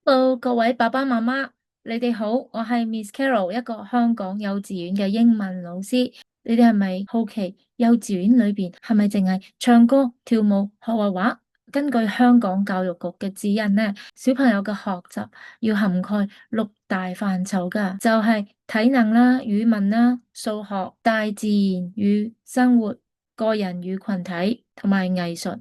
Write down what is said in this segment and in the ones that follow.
Hello，各位爸爸媽媽，你哋好，我係 Miss Carol，一個香港幼稚園嘅英文老師。你哋係咪好奇幼稚園裏邊係咪淨係唱歌、跳舞、學畫畫？根據香港教育局嘅指引呢，小朋友嘅學習要涵蓋6大範疇噶，就係體能啦、語文啦、數學、大自然與生活、個人與群體同埋藝術。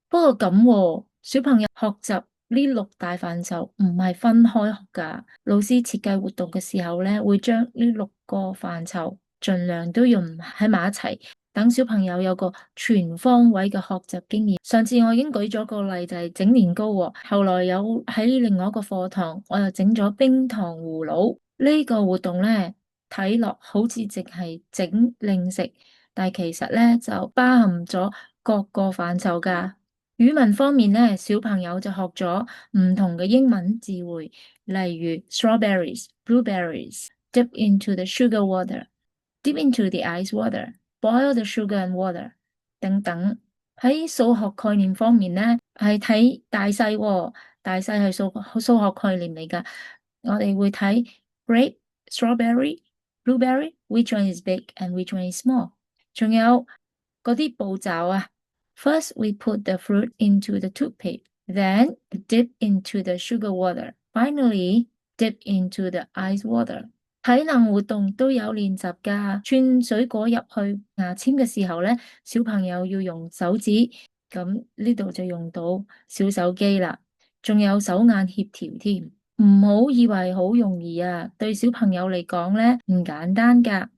不過咁喎，小朋友學習呢6大範疇唔係分開學㗎。老師設計活動嘅時候呢，會將呢6個範疇盡量都用喺埋一齊，等小朋友有個全方位嘅學習經驗。上次我已經舉咗個例，就係整年糕喎。後來有喺另外一個課堂，我又整咗冰糖葫蘆。呢個活動呢，睇落好似淨係整零食，但係其實呢，就包含咗各個範疇㗎。語文方面呢，小朋友就學咗唔同嘅英文字彙，例如 strawberries、blueberries、dip into the sugar water、dip into the ice water、boil the sugar and water 等等。喺數學概念方面呢，係睇大細喎，大細係數學概念嚟㗎。我哋會睇 grape、strawberry、blueberry，which one is big and which one is small。仲有嗰啲步驟啊。First, we put the fruit into the toothpick, then dip into the sugar water. Finally, dip into the ice water. 體能活動都有練習㗎，串水果入去牙籤嘅時候呢，小朋友要用手指，咁呢度就用到小手機啦，仲有手眼協調添。唔好以為好容易啊，對小朋友嚟講呢，唔簡單㗎，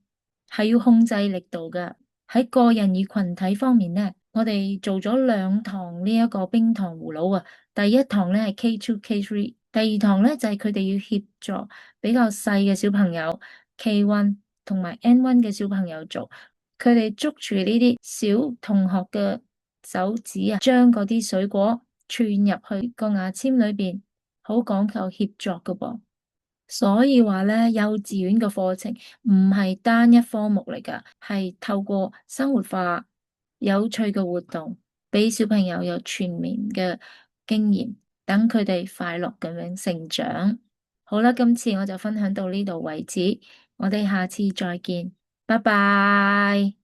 係要控制力度㗎。喺個人與群體方面呢，我哋做咗2堂呢一個冰糖葫蘆啊。第一堂呢係 K2、K3，第二堂呢就係佢哋要協助比較細嘅小朋友 K1 同埋 N1 嘅小朋友做，佢哋捉住呢啲小同學嘅手指啊，將嗰啲水果串入去個牙籤裏邊，好講求協作㗎噃。所以話咧，幼稚園嘅課程唔係單一科目嚟㗎，係透過生活化、有趣嘅活動，俾小朋友有全面嘅經驗，等佢哋快樂咁樣成長。好啦，今次我就分享到呢度為止，我哋下次再見，拜拜。